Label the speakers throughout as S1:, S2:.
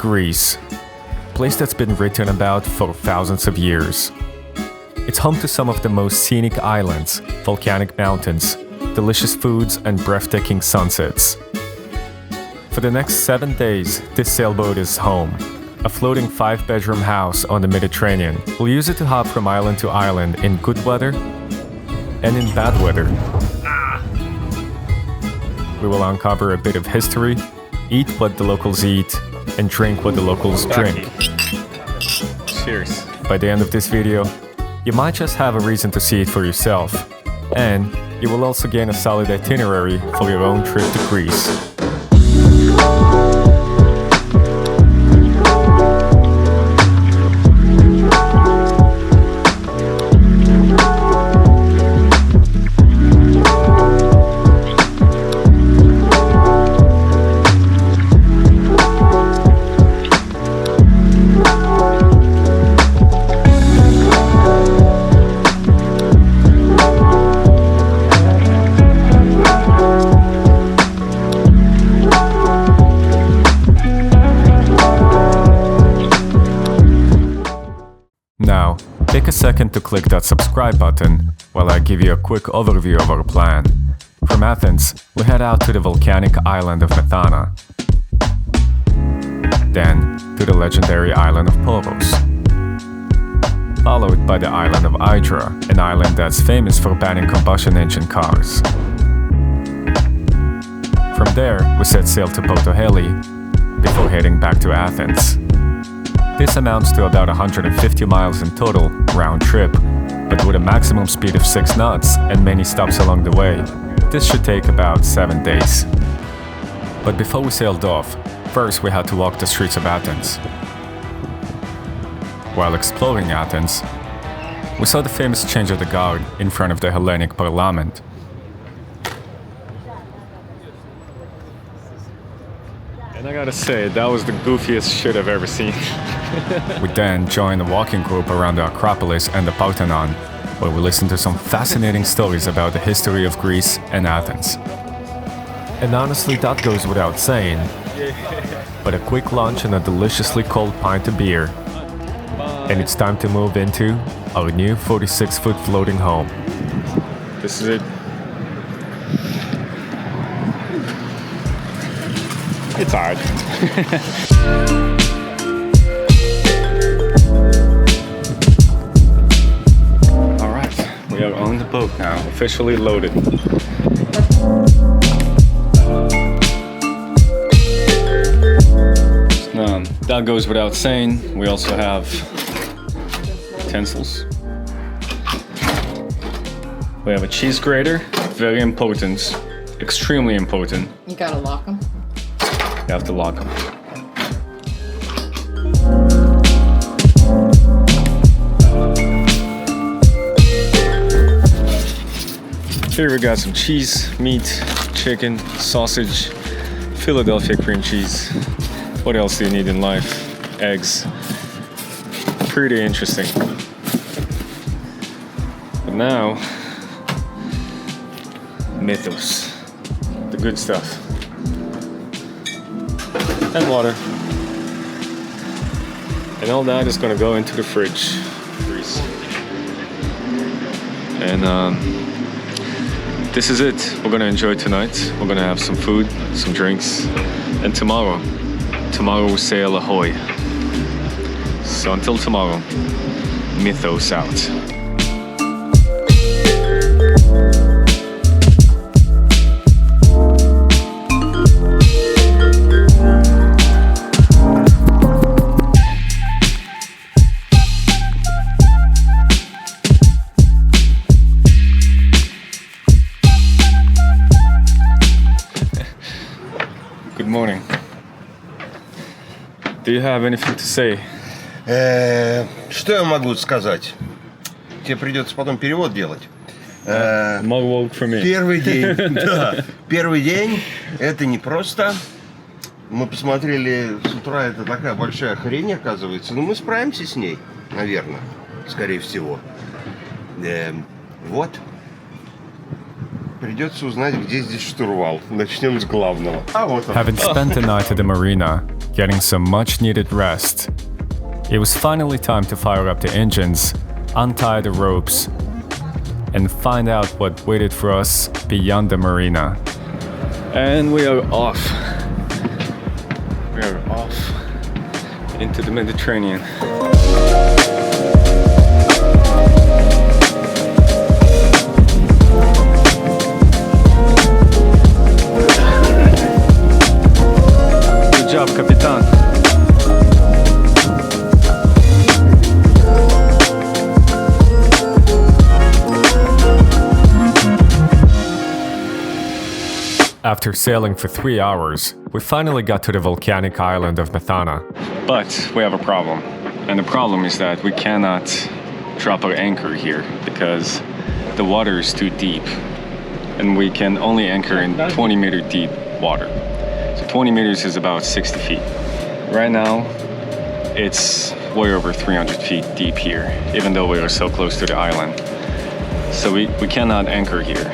S1: Greece, a place that's been written about for thousands of years. It's home to some of the most scenic islands, volcanic mountains, delicious foods, and breathtaking sunsets. For the next 7 days, this sailboat is home. A floating 5-bedroom house on the Mediterranean. We'll use it to hop from island to island in good weather and in bad weather. We will uncover a bit of history, eat what the locals eat, and drink what the locals drink.
S2: Cheers.
S1: By the end of this video, you might just have a reason to see it for yourself, and you will also gain a solid itinerary for your own trip to Greece. Now, take a second to click that subscribe button while I give you a quick overview of our plan. From Athens, we head out to the volcanic island of Methana, then to the legendary island of Poros, followed by the island of Hydra, an island that's famous for banning combustion engine cars. From there, we set sail to Porto Cheli before heading back to Athens. This amounts to about 150 miles in total, round trip, but with a maximum speed of 6 knots and many stops along the way. This should take about 7 days. But before we sailed off, first we had to walk the streets of Athens. While exploring Athens, we saw the famous change of the guard in front of the Hellenic Parliament.
S2: And I gotta say, that was the goofiest shit I've ever seen.
S1: We then joined a walking group around the Acropolis and the Parthenon, where we listened to some fascinating stories about the history of Greece and Athens. And honestly, that goes without saying, but a quick lunch and a deliciously cold pint of beer. And it's time to move into our new 46-foot floating home.
S2: This is it. It's hard. Alright, we are on the boat now, officially loaded. That goes without saying. We also have utensils. We have a cheese grater, very important, extremely important.
S3: You gotta lock them.
S2: You have to lock them. Here we got some cheese, meat, chicken, sausage, Philadelphia cream cheese. What else do you need in life? Eggs. Pretty interesting. But now, mythos. The good stuff. And water. And all that is gonna go into the fridge. Grease. And this is it. We're gonna enjoy tonight. We're gonna have some food, some drinks, and tomorrow we sail ahoy. So until tomorrow, mythos out. Good morning. Do you have anything to say?
S4: Что я могу сказать? Тебе придется потом перевод делать.
S2: More work for me.
S4: Первый день, да. Первый день это не просто. Мы посмотрели с утра, это такая большая хрень, оказывается. Но мы справимся с ней, наверное, скорее всего. Вот. Придется узнать, где здесь штурвал. Начнем с главного. А вот он.
S1: Having spent the night at the marina, getting some much-needed rest, it was finally time to fire up the engines, untie the ropes, and find out what waited for us beyond the marina.
S2: And we are off. We are off into the Mediterranean. Good job, Capitan.
S1: After sailing for 3 hours, we finally got to the volcanic island of Methana.
S2: But we have a problem. And the problem is that we cannot drop our anchor here because the water is too deep. And we can only anchor in 20 meter deep water. So 20 meters is about 60 feet. Right now, it's way over 300 feet deep here, even though we are so close to the island. So we cannot anchor here.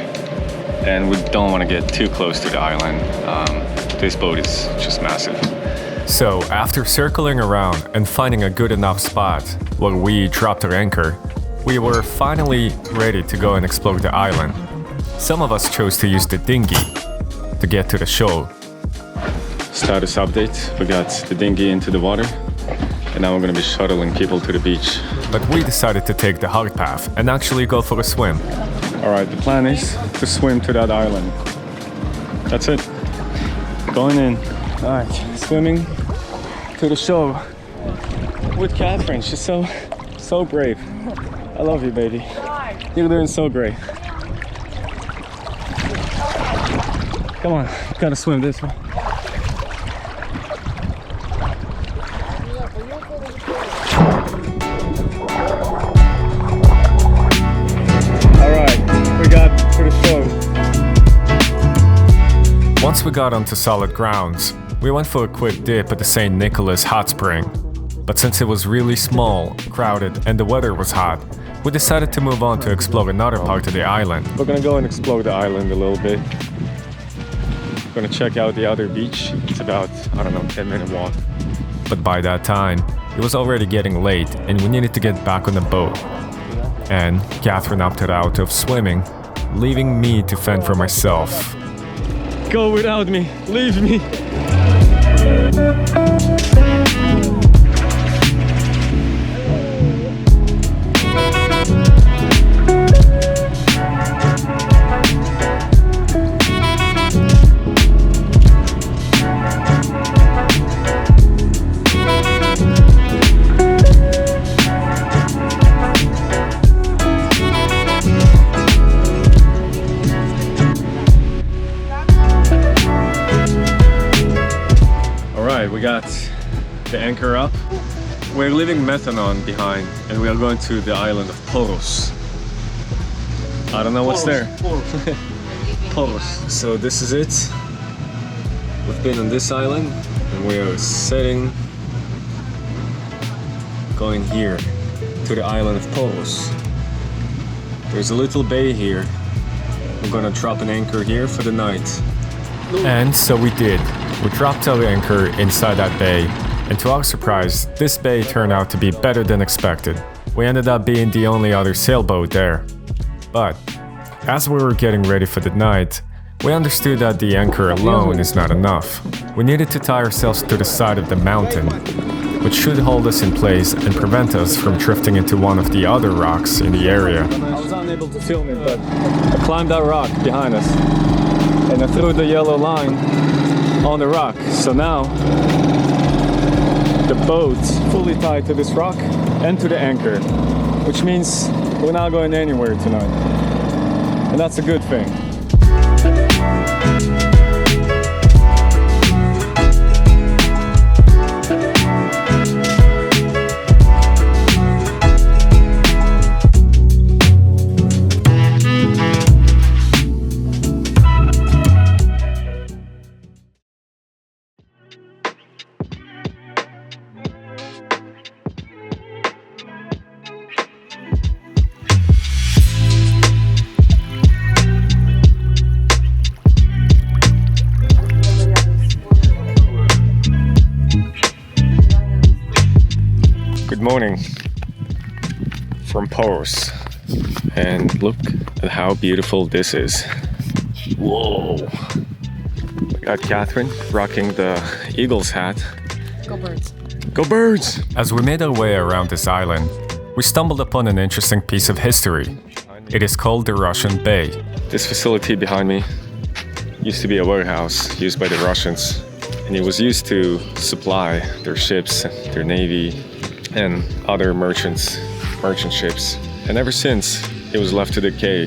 S2: And we don't want to get too close to the island. This boat is just massive.
S1: So, after circling around and finding a good enough spot where we dropped our anchor, we were finally ready to go and explore the island. Some of us chose to use the dinghy to get to the shore.
S2: Status update. We got the dinghy into the water. And now we're going to be shuttling people to the beach.
S1: But we decided to take the hard path and actually go for a swim.
S2: Alright, the plan is to swim to that island. That's it. Going in. Alright, swimming to the shore with Catherine. She's so brave. I love you, baby. You're doing so great. Come on, gotta swim this way.
S1: Once we got onto solid grounds, we went for a quick dip at the St. Nicholas hot spring. But since it was really small, crowded, and the weather was hot, we decided to move on to explore another part of the island.
S2: We're gonna go and explore the island a little bit. We're gonna check out the other beach. It's about, 10-minute walk.
S1: But by that time, it was already getting late and we needed to get back on the boat. And Catherine opted out of swimming, leaving me to fend for myself.
S2: Go without me. Leave me. We got the anchor up. We're leaving Methana behind and we are going to the island of Poros. I don't know what's there. Poros. So this is it. We've been on this island and we are going here to the island of Poros. There's a little bay here. We're gonna drop an anchor here for the night.
S1: And so we did. We dropped our anchor inside that bay, and to our surprise, this bay turned out to be better than expected. We ended up being the only other sailboat there. But, as we were getting ready for the night, we understood that the anchor alone is not enough. We needed to tie ourselves to the side of the mountain, which should hold us in place and prevent us from drifting into one of the other rocks in the area.
S2: I was unable to film it, but I climbed that rock behind us, and I threw the yellow line on the rock. So now the boat's fully tied to this rock and to the anchor, which means we're not going anywhere tonight. And that's a good thing. Good morning from Poros. And look at how beautiful this is. Whoa! We got Catherine rocking the Eagles hat.
S3: Go birds.
S2: Go birds!
S1: As we made our way around this island, we stumbled upon an interesting piece of history. It is called the Russian Bay.
S2: This facility behind me used to be a warehouse used by the Russians. And it was used to supply their ships, their navy, and other merchant ships. And ever since, it was left to decay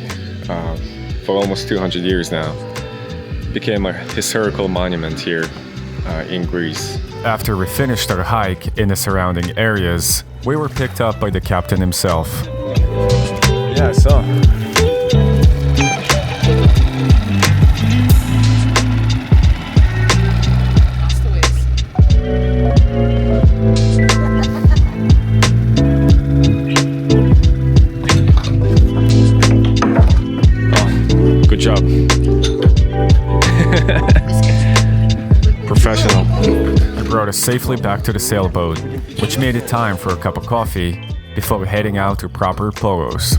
S2: for almost 200 years now. It became a historical monument here in Greece.
S1: After we finished our hike in the surrounding areas, we were picked up by the captain himself.
S2: Yeah, I saw. Good job. Professional.
S1: He brought us safely back to the sailboat, which made it time for a cup of coffee before heading out to proper Poros.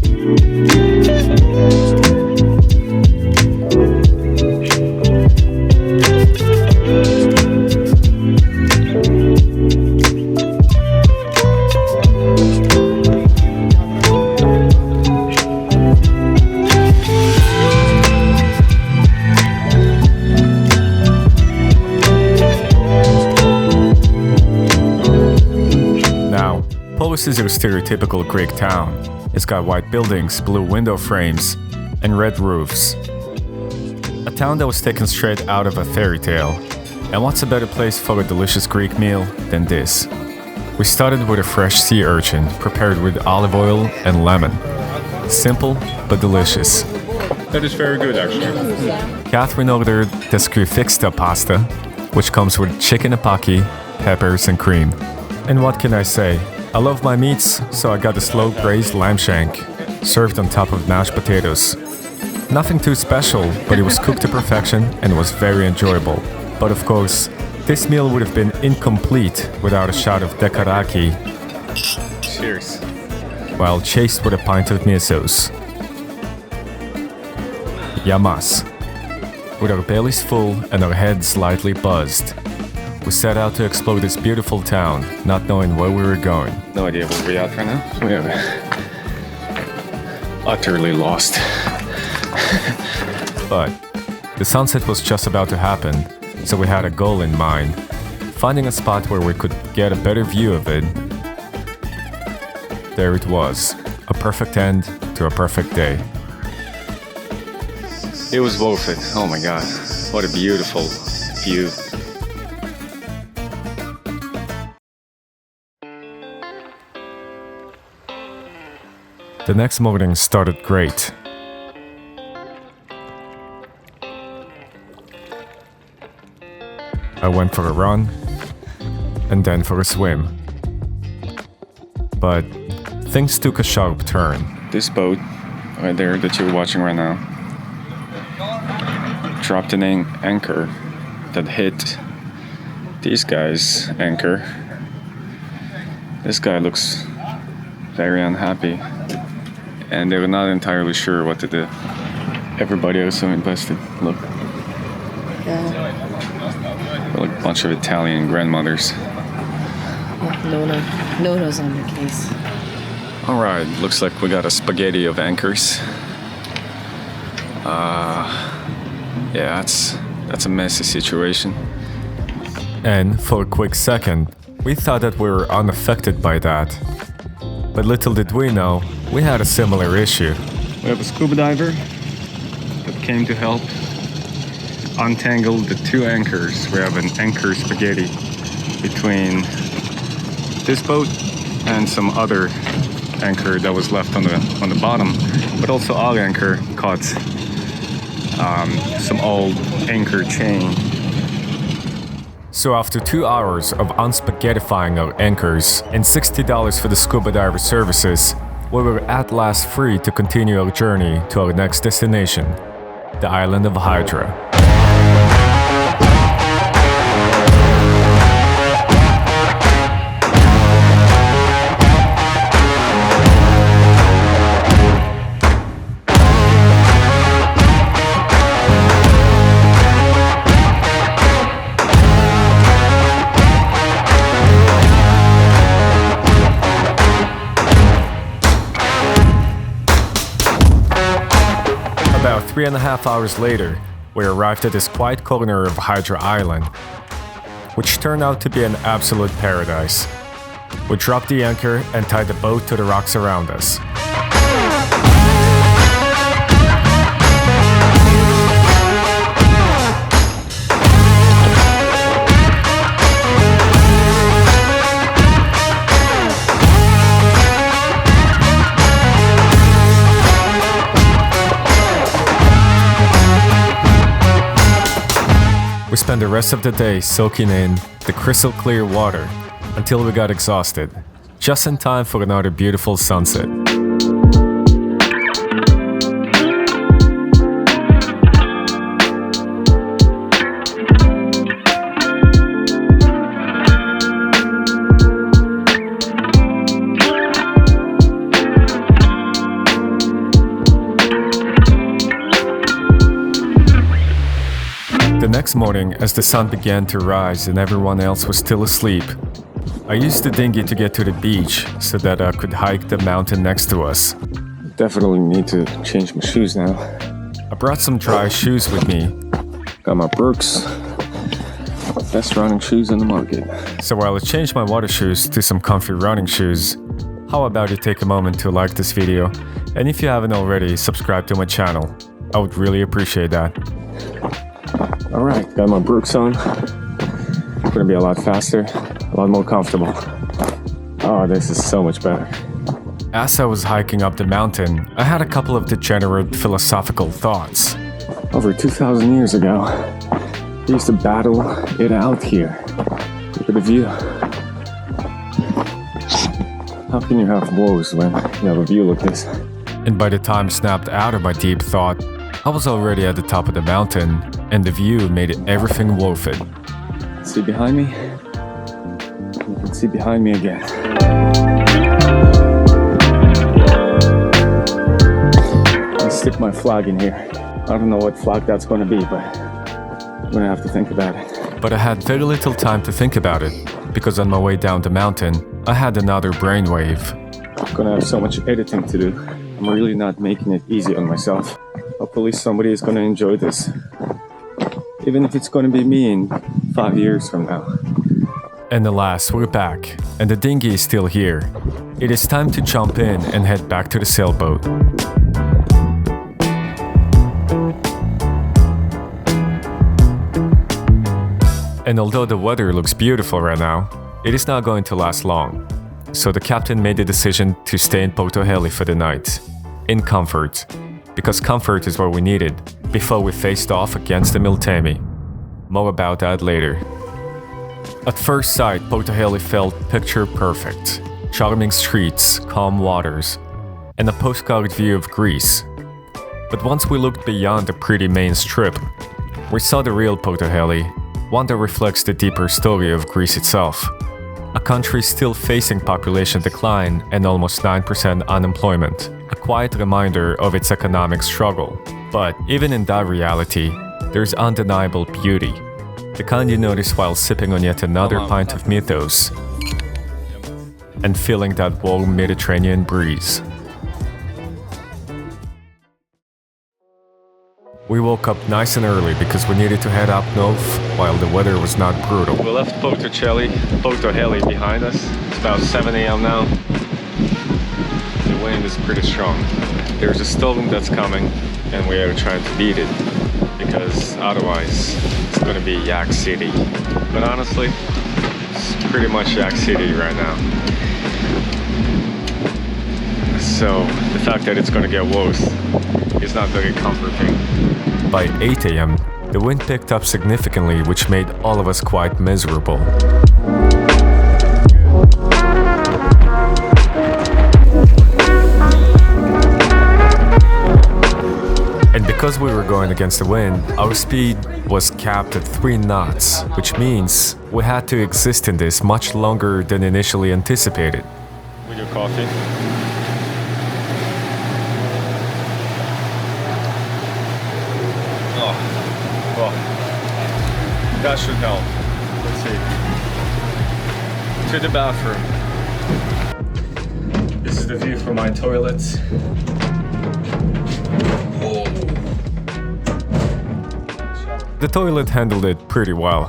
S1: Poros is your stereotypical Greek town. It's got white buildings, blue window frames, and red roofs. A town that was taken straight out of a fairy tale. And what's a better place for a delicious Greek meal than this? We started with a fresh sea urchin prepared with olive oil and lemon. Simple but delicious.
S2: That is very good, actually.
S1: Catherine ordered the scrufixta pasta, which comes with chicken apaki, peppers, and cream. And what can I say? I love my meats, so I got a slow braised lamb shank, served on top of mashed potatoes. Nothing too special, but it was cooked to perfection and was very enjoyable. But of course, this meal would have been incomplete without a shot of dekaraki.
S2: Cheers.
S1: While chased with a pint of misos. Yamas. With our bellies full and our heads slightly buzzed, we set out to explore this beautiful town, not knowing where we were going.
S2: No idea where we're at right now. We are utterly lost.
S1: But the sunset was just about to happen, so we had a goal in mind, finding a spot where we could get a better view of it. There it was, a perfect end to a perfect day.
S2: It was worth it. Oh my god, what a beautiful view.
S1: The next morning started great. I went for a run, and then for a swim. But things took a sharp turn.
S2: This boat, right there that you're watching right now, dropped an anchor that hit these guys' anchor. This guy looks very unhappy, and they were not entirely sure what to do. Everybody else so invested. Look.
S3: Yeah.
S2: Like a bunch of Italian grandmothers.
S3: Nona's on your case.
S2: Alright, looks like we got a spaghetti of anchors. Yeah, that's a messy situation.
S1: And for a quick second, we thought that we were unaffected by that. But little did we know, we had a similar issue.
S2: We have a scuba diver that came to help untangle the two anchors. We have an anchor spaghetti between this boat and some other anchor that was left on the bottom, but also our anchor caught some old anchor chain.
S1: So after 2 hours of unspaghettifying our anchors and $60 for the scuba diver services, we were at last free to continue our journey to our next destination, the island of Hydra. 3.5 hours later, we arrived at this quiet corner of Hydra Island, which turned out to be an absolute paradise. We dropped the anchor and tied the boat to the rocks around us. We spent the rest of the day soaking in the crystal clear water until we got exhausted, just in time for another beautiful sunset. The next morning, as the sun began to rise and everyone else was still asleep, I used the dinghy to get to the beach so that I could hike the mountain next to us.
S2: Definitely need to change my shoes now.
S1: I brought some dry shoes with me,
S2: Got my Brooks. Best running shoes in the market.
S1: so while I changed my water shoes to some comfy running shoes, how about you take a moment to like this video, and if you haven't already, subscribe to my channel. I would really appreciate that.
S2: Alright, got my Brooks on. Gonna be a lot faster, a lot more comfortable. Oh, this is so much better.
S1: As I was hiking up the mountain, I had a couple of degenerate philosophical thoughts.
S2: Over 2,000 years ago, they used to battle it out here. Look at the view. How can you have woes when you have a view like this?
S1: And by the time I snapped out of my deep thought, I was already at the top of the mountain, and the view made everything worth it.
S2: See behind me? You can see behind me again. I stick my flag in here. I don't know what flag that's gonna be, but I'm gonna have to think about it.
S1: But I had very little time to think about it, because on my way down the mountain, I had another brainwave.
S2: I'm gonna have so much editing to do. I'm really not making it easy on myself. Hopefully somebody is gonna enjoy this. Even if it's gonna be me in 5 years from now.
S1: And alas, we're back, and the dinghy is still here. It is time to jump in and head back to the sailboat. And although the weather looks beautiful right now, it is not going to last long. So the captain made the decision to stay in Porto Cheli for the night, in comfort, because comfort is what we needed before we faced off against the Meltemi. More about that later. At first sight, Porto Cheli felt picture perfect. Charming streets, calm waters, and a postcard view of Greece. But once we looked beyond the pretty main strip, we saw the real Porto Cheli, one that reflects the deeper story of Greece itself. A country still facing population decline and almost 9% unemployment. A quiet reminder of its economic struggle. But even in that reality, there's undeniable beauty. The kind you notice while sipping on yet another pint of mythos and feeling that warm Mediterranean breeze. We woke up nice and early because we needed to head up north while the weather was not brutal.
S2: We left Porto Cheli behind us. It's about 7 a.m. now. The wind is pretty strong. There's a storm that's coming and we are trying to beat it because otherwise it's going to be Yak City. But honestly, it's pretty much Yak City right now. So the fact that it's going to get worse is not very comforting.
S1: By 8 a.m., the wind picked up significantly, which made all of us quite miserable. And because we were going against the wind, our speed was capped at 3 knots, which means we had to exist in this much longer than initially anticipated.
S2: With your coffee. Oh, well, that should help. Let's see. To the bathroom. This is the view from my toilet. Oh,
S1: The toilet handled it pretty well.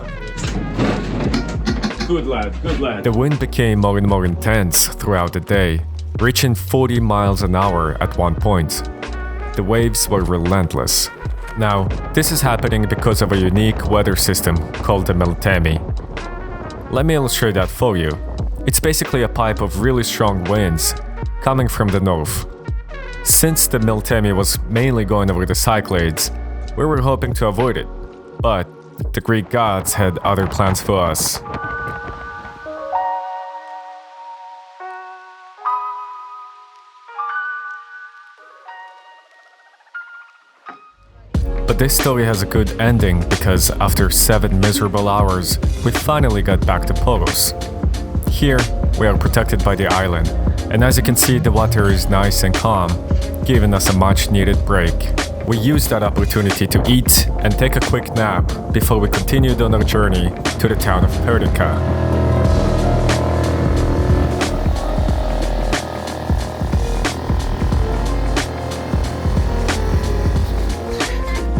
S2: Good lad, good lad.
S1: The wind became more and more intense throughout the day, reaching 40 miles an hour at one point. The waves were relentless. Now, this is happening because of a unique weather system called the Meltemi. Let me illustrate that for you. It's basically a pipe of really strong winds coming from the north. Since the Meltemi was mainly going over the Cyclades, we were hoping to avoid it, but the Greek gods had other plans for us. But this story has a good ending because after 7 miserable hours, we finally got back to Poros. Here, we are protected by the island, and as you can see, the water is nice and calm, giving us a much-needed break. We used that opportunity to eat and take a quick nap before we continued on our journey to the town of Perdika.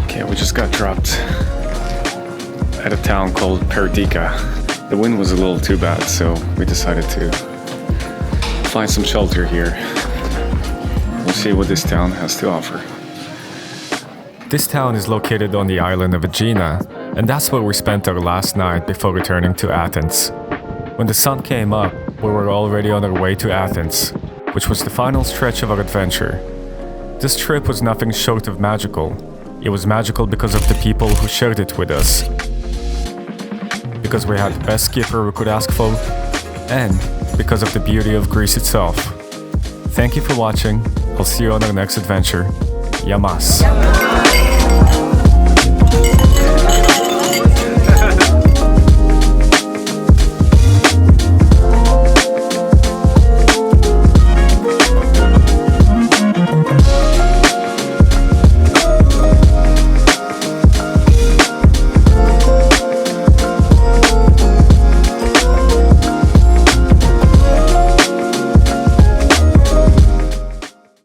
S2: Okay, we just got dropped at a town called Perdika. The wind was a little too bad, so we decided to find some shelter here. We'll see what this town has to offer.
S1: This town is located on the island of Egina, and that's where we spent our last night before returning to Athens. When the sun came up, we were already on our way to Athens, which was the final stretch of our adventure. This trip was nothing short of magical. It was magical because of the people who shared it with us. Because we had the best skipper we could ask for, and because of the beauty of Greece itself. Thank you for watching. I'll see you on our next adventure. Yamas.